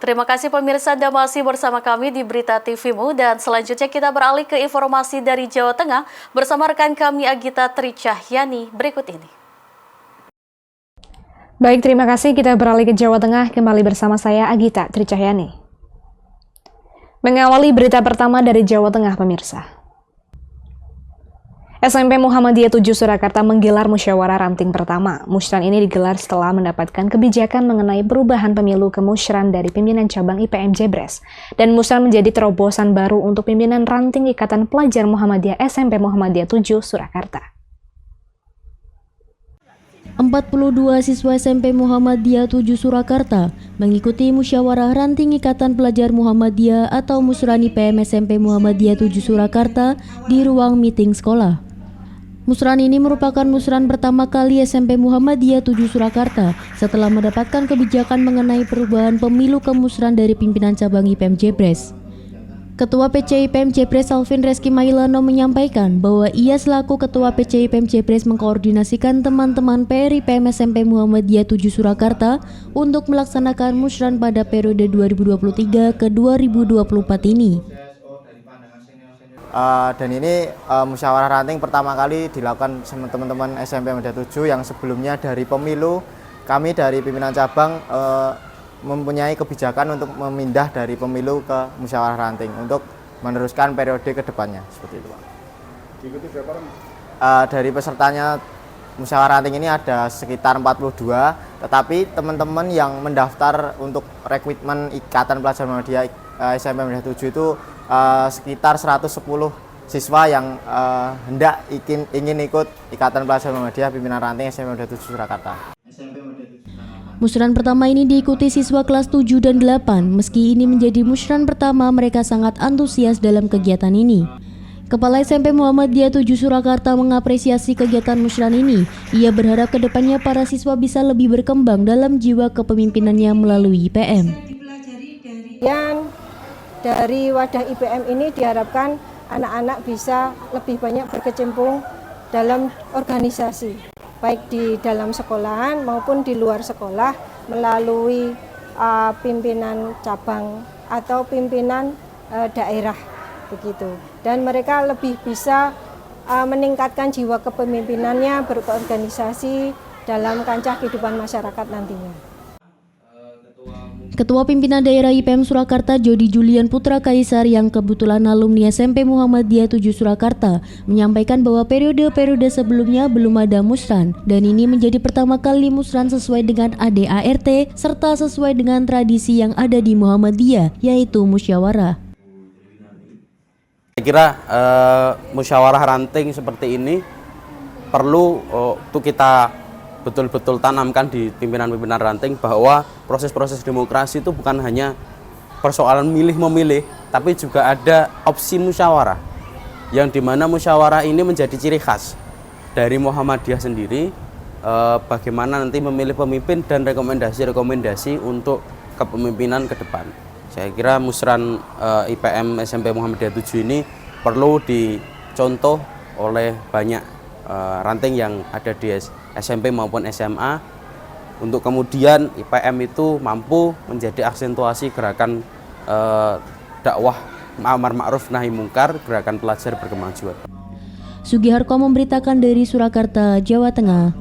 Terima kasih pemirsa Anda masih bersama kami di Berita TVmu dan selanjutnya kita beralih ke informasi dari Jawa Tengah bersama rekan kami Agita Tricahyani berikut ini. Baik, terima kasih. Kita beralih ke Jawa Tengah kembali bersama saya Agita Tricahyani. Mengawali berita pertama dari Jawa Tengah pemirsa. SMP Muhammadiyah 7 Surakarta menggelar musyawarah ranting pertama. Musyawarah ini digelar setelah mendapatkan kebijakan mengenai perubahan pemilu ke musyawarah dari pimpinan cabang IPM Jebres. Dan musyawarah menjadi terobosan baru untuk pimpinan ranting Ikatan Pelajar Muhammadiyah SMP Muhammadiyah 7 Surakarta. 42 siswa SMP Muhammadiyah 7 Surakarta mengikuti musyawarah ranting Ikatan Pelajar Muhammadiyah atau Musyawarah IPM SMP Muhammadiyah 7 Surakarta di ruang meeting sekolah. Musyawarah ini merupakan musyawarah pertama kali SMP Muhammadiyah 7 Surakarta setelah mendapatkan kebijakan mengenai perubahan pemilu ke musyawarah dari pimpinan cabang IPM Jebres. Ketua PC IPM Jebres Alvin Reski Mailano menyampaikan bahwa ia selaku Ketua PC IPM Jebres mengkoordinasikan teman-teman PR IPM SMP Muhammadiyah 7 Surakarta untuk melaksanakan musyawarah pada periode 2023 ke 2024 ini. Dan ini musyawarah ranting pertama kali dilakukan sama teman-teman SMP Muhammadiyah 7 yang sebelumnya dari pemilu kami dari pimpinan cabang mempunyai kebijakan untuk memindah dari pemilu ke musyawarah ranting untuk meneruskan periode ke depannya seperti itu, Pak. Diikuti berapa orang? Dari pesertanya musyawarah ranting ini ada sekitar 42, tetapi teman-teman yang mendaftar untuk rekrutmen Ikatan Pelajar Muhammadiyah SMP Muhammadiyah 7 itu sekitar 110 siswa yang hendak ingin ikut Ikatan Pelajar Muhammadiyah pimpinan ranting SMP Muhammadiyah 7 Surakarta. Musyawarah pertama ini diikuti siswa kelas 7 dan 8. Meski ini menjadi musyawarah pertama, mereka sangat antusias dalam kegiatan ini. Kepala SMP Muhammadiyah 7 Surakarta mengapresiasi kegiatan musyawarah ini. Ia berharap kedepannya para siswa bisa lebih berkembang dalam jiwa kepemimpinannya melalui IPM. Dari wadah IPM ini diharapkan anak-anak bisa lebih banyak berkecimpung dalam organisasi, baik di dalam sekolahan maupun di luar sekolah melalui pimpinan cabang atau pimpinan daerah begitu. Dan mereka lebih bisa meningkatkan jiwa kepemimpinannya berorganisasi dalam kancah kehidupan masyarakat nantinya. Ketua Pimpinan Daerah IPM Surakarta Jody Julian Putra Kaisar yang kebetulan alumni SMP Muhammadiyah 7 Surakarta menyampaikan bahwa periode-periode sebelumnya belum ada musyawarah dan ini menjadi pertama kali musyawarah sesuai dengan ADART serta sesuai dengan tradisi yang ada di Muhammadiyah yaitu musyawarah. Saya kira musyawarah ranting seperti ini perlu untuk kita betul-betul tanamkan di pimpinan-pimpinan ranting bahwa proses-proses demokrasi itu bukan hanya persoalan milih-memilih, tapi juga ada opsi musyawarah, yang dimana musyawarah ini menjadi ciri khas dari Muhammadiyah sendiri, bagaimana nanti memilih pemimpin dan rekomendasi-rekomendasi untuk kepemimpinan ke depan. Saya kira musyawarah IPM SMP Muhammadiyah 7 ini perlu dicontoh oleh banyak ranting yang ada di SMP maupun SMA untuk kemudian IPM itu mampu menjadi aksentuasi gerakan dakwah amar ma'ruf nahi mungkar, gerakan pelajar berkembang jiwa. Sugiharto memberitakan dari Surakarta, Jawa Tengah.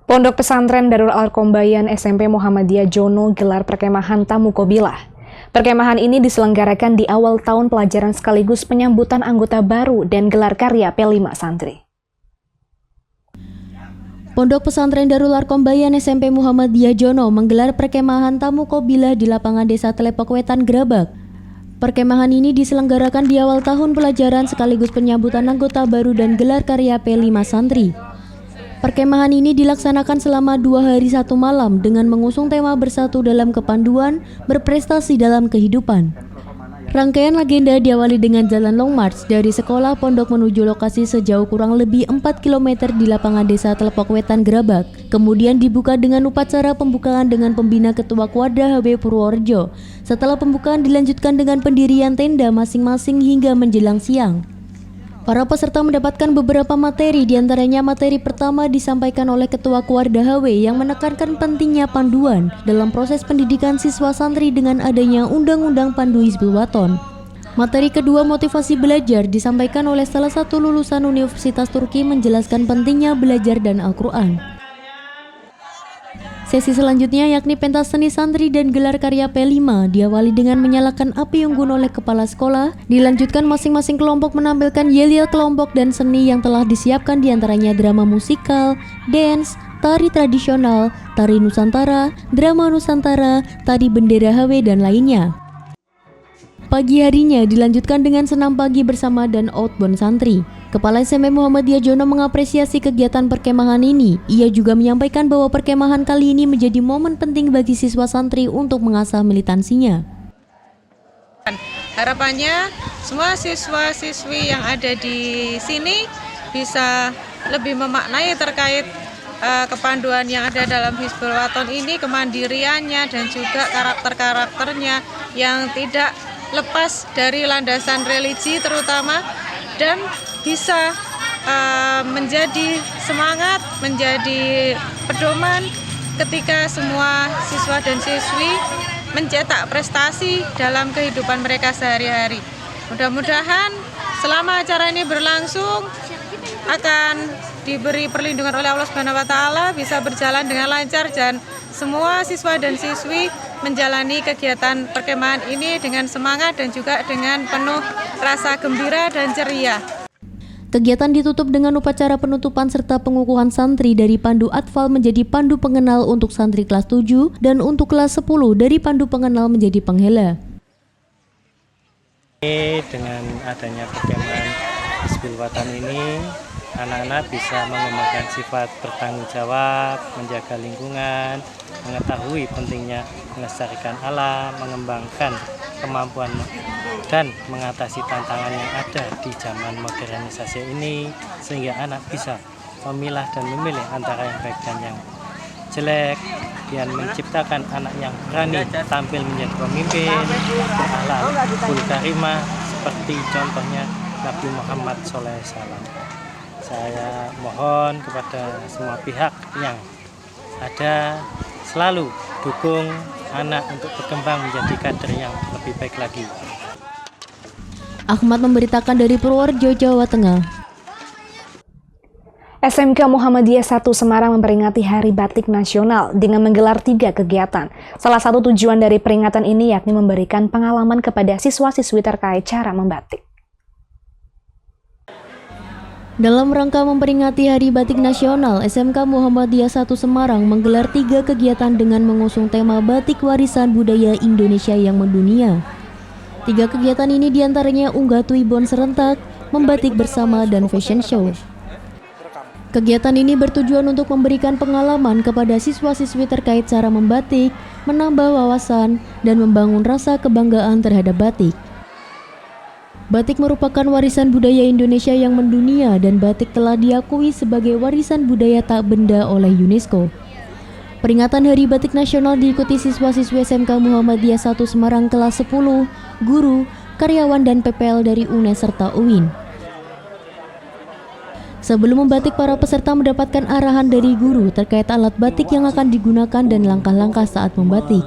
Pondok Pesantren Darul Al-Kombayan SMP Muhammadiyah Jono gelar perkemahan tamu Qobilah. Perkemahan ini diselenggarakan di awal tahun pelajaran sekaligus penyambutan anggota baru dan gelar karya P5 santri. Pondok Pesantren Darul Al-Kombayan SMP Muhammadiyah Jono menggelar perkemahan tamu Qobilah di lapangan Desa Telepok Wetan, Grabak. Perkemahan ini diselenggarakan di awal tahun pelajaran sekaligus penyambutan anggota baru dan gelar karya P5 santri. Perkemahan ini dilaksanakan selama 2 hari 1 malam dengan mengusung tema bersatu dalam kepanduan, berprestasi dalam kehidupan. Rangkaian agenda diawali dengan jalan long march dari sekolah pondok menuju lokasi sejauh kurang lebih 4 km di lapangan Desa Telepok Wetan, Grabak. Kemudian dibuka dengan upacara pembukaan dengan pembina Ketua Quadra HB Purworejo. Setelah pembukaan dilanjutkan dengan pendirian tenda masing-masing hingga menjelang siang. Para peserta mendapatkan beberapa materi, diantaranya materi pertama disampaikan oleh Ketua Kuarda HW yang menekankan pentingnya panduan dalam proses pendidikan siswa santri dengan adanya Undang-Undang Pandu Hizbul Waton. Materi kedua, motivasi belajar, disampaikan oleh salah satu lulusan Universitas Turki menjelaskan pentingnya belajar dan Al-Quran. Sesi selanjutnya yakni pentas seni santri dan gelar karya P5 diawali dengan menyalakan api unggun oleh kepala sekolah, dilanjutkan masing-masing kelompok menampilkan yel-yel kelompok dan seni yang telah disiapkan diantaranya drama musikal, dance, tari tradisional, tari Nusantara, drama Nusantara, tari bendera HW dan lainnya. Pagi harinya dilanjutkan dengan senam pagi bersama dan outbound santri. Kepala SMP Muhammadiyah Jono mengapresiasi kegiatan perkemahan ini. Ia juga menyampaikan bahwa perkemahan kali ini menjadi momen penting bagi siswa santri untuk mengasah militansinya. Harapannya semua siswa-siswi yang ada di sini bisa lebih memaknai terkait kepanduan yang ada dalam Hizbul Waton ini, kemandiriannya dan juga karakter-karakternya yang tidak lepas dari landasan religi terutama, dan bisa menjadi semangat, menjadi pedoman ketika semua siswa dan siswi mencetak prestasi dalam kehidupan mereka sehari-hari. Mudah-mudahan selama acara ini berlangsung akan diberi perlindungan oleh Allah Subhanahu wa taala, bisa berjalan dengan lancar dan semua siswa dan siswi menjalani kegiatan perkemahan ini dengan semangat dan juga dengan penuh rasa gembira dan ceria. Kegiatan ditutup dengan upacara penutupan serta pengukuhan santri dari Pandu Atfal menjadi Pandu Pengenal untuk santri kelas 7 dan untuk kelas 10 dari Pandu Pengenal menjadi Penghela. Dengan adanya perkemahan Hizbul Waton ini, anak-anak bisa mengembangkan sifat bertanggung jawab, menjaga lingkungan, mengetahui pentingnya melestarikan alam, mengembangkan kemampuan dan mengatasi tantangan yang ada di zaman modernisasi ini, sehingga anak bisa memilah dan memilih antara yang baik dan yang jelek, dan menciptakan anak yang berani tampil menjadi pemimpin, berakhlak karimah seperti contohnya Nabi Muhammad SAW. Saya mohon kepada semua pihak yang ada selalu dukung anak untuk berkembang menjadi kader yang lebih baik lagi. Ahmad memberitakan dari Purworejo, Jawa Tengah. SMK Muhammadiyah 1 Semarang memperingati Hari Batik Nasional dengan menggelar 3 kegiatan. Salah satu tujuan dari peringatan ini yakni memberikan pengalaman kepada siswa-siswi terkait cara membatik. Dalam rangka memperingati Hari Batik Nasional, SMK Muhammadiyah 1 Semarang menggelar 3 kegiatan dengan mengusung tema Batik Warisan Budaya Indonesia yang Mendunia. 3 kegiatan ini diantaranya Unggah Tuibon Serentak, Membatik Bersama, dan Fashion Show. Kegiatan ini bertujuan untuk memberikan pengalaman kepada siswa-siswi terkait cara membatik, menambah wawasan, dan membangun rasa kebanggaan terhadap batik. Batik merupakan warisan budaya Indonesia yang mendunia dan batik telah diakui sebagai warisan budaya tak benda oleh UNESCO. Peringatan Hari Batik Nasional diikuti siswa-siswi SMK Muhammadiyah 1 Semarang kelas 10, guru, karyawan dan PPL dari UNES serta UIN. Sebelum membatik, para peserta mendapatkan arahan dari guru terkait alat batik yang akan digunakan dan langkah-langkah saat membatik.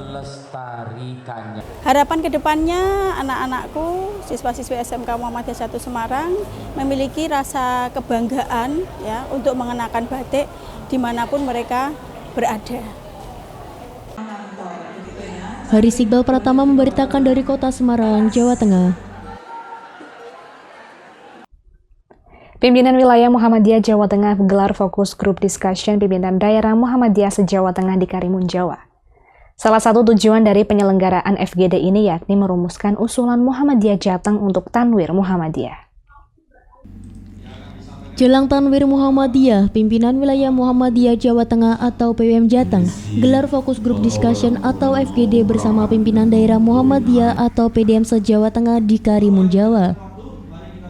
Harapan kedepannya anak-anakku, siswa-siswi SMK Muhammadiyah 1 Semarang memiliki rasa kebanggaan ya untuk mengenakan batik dimanapun mereka berada. Haris Iqbal Pratama memberitakan dari Kota Semarang, Jawa Tengah. Pimpinan Wilayah Muhammadiyah Jawa Tengah menggelar fokus grup discussion pimpinan daerah Muhammadiyah se-Jawa Tengah di Karimun, Jawa. Salah satu tujuan dari penyelenggaraan FGD ini yakni merumuskan usulan Muhammadiyah Jateng untuk Tanwir Muhammadiyah. Jelang Tanwir Muhammadiyah, pimpinan wilayah Muhammadiyah Jawa Tengah atau PWM Jateng gelar fokus grup discussion atau FGD bersama pimpinan daerah Muhammadiyah atau PDM se-Jawa Tengah di Karimun, Jawa.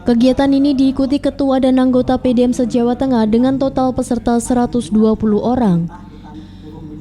Kegiatan ini diikuti ketua dan anggota PDM se-Jawa Tengah dengan total peserta 120 orang.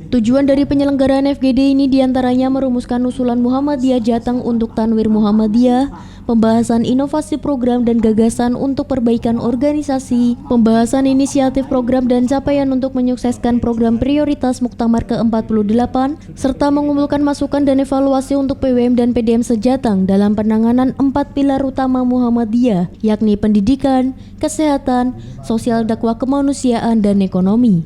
Tujuan dari penyelenggaraan FGD ini diantaranya merumuskan usulan Muhammadiyah Jateng untuk Tanwir Muhammadiyah, pembahasan inovasi program dan gagasan untuk perbaikan organisasi, pembahasan inisiatif program dan capaian untuk menyukseskan program prioritas Muktamar ke-48, serta mengumpulkan masukan dan evaluasi untuk PWM dan PDM sejateng dalam penanganan 4 pilar utama Muhammadiyah, yakni pendidikan, kesehatan, sosial dakwah kemanusiaan, dan ekonomi.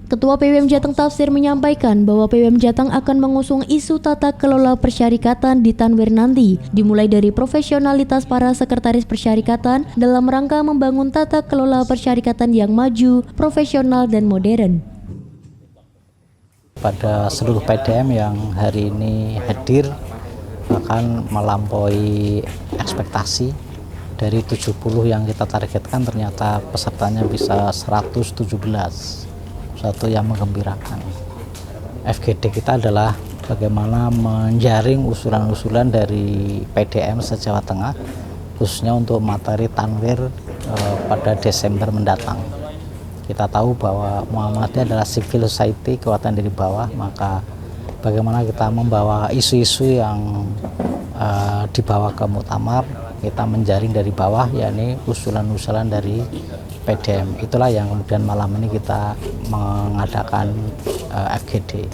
Ketua PWM Jateng Tafsir menyampaikan bahwa PWM Jateng akan mengusung isu tata kelola persyarikatan di Tanwir nanti, dimulai dari profesionalitas para sekretaris persyarikatan dalam rangka membangun tata kelola persyarikatan yang maju, profesional, dan modern. Pada seluruh PDM yang hari ini hadir akan melampaui ekspektasi. Dari 70 yang kita targetkan ternyata pesertanya bisa 117. Suatu yang menggembirakan. FGD kita adalah bagaimana menjaring usulan-usulan dari PDM se-Jawa Tengah, khususnya untuk materi Tanwir pada Desember mendatang. Kita tahu bahwa Muhammadiyah adalah civil society, kekuatan dari bawah, maka bagaimana kita membawa isu-isu yang dibawa ke Muktamar, kita menjaring dari bawah, yakni usulan-usulan dari PDM. Itulah yang kemudian malam ini kita mengadakan FGD.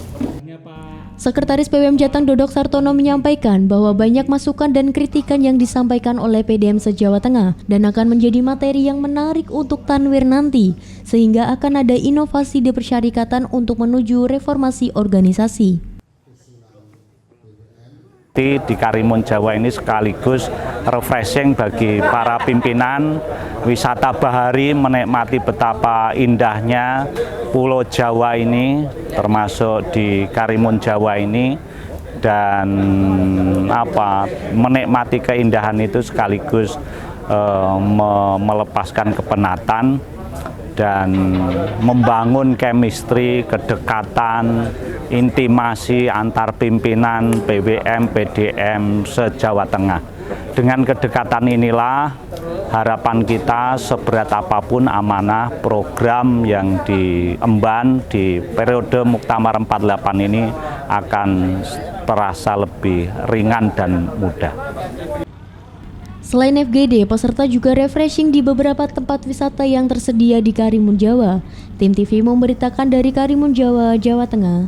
Sekretaris PWM Jateng Dodok Sartono menyampaikan bahwa banyak masukan dan kritikan yang disampaikan oleh PDM se-Jawa Tengah dan akan menjadi materi yang menarik untuk Tanwir nanti, sehingga akan ada inovasi di persyarikatan untuk menuju reformasi organisasi. Di Karimun Jawa ini sekaligus refreshing bagi para pimpinan, wisata bahari, menikmati betapa indahnya Pulau Jawa ini, termasuk di Karimun Jawa ini, dan menikmati keindahan itu sekaligus melepaskan kepenatan dan membangun chemistry, kedekatan, intimasi antar pimpinan PWM, PDM se-Jawa Tengah. Dengan kedekatan inilah harapan kita seberat apapun amanah program yang diemban di periode Muktamar 48 ini akan terasa lebih ringan dan mudah. Selain FGD, peserta juga refreshing di beberapa tempat wisata yang tersedia di Karimun Jawa. Tim TV memberitakan dari Karimun Jawa, Jawa Tengah.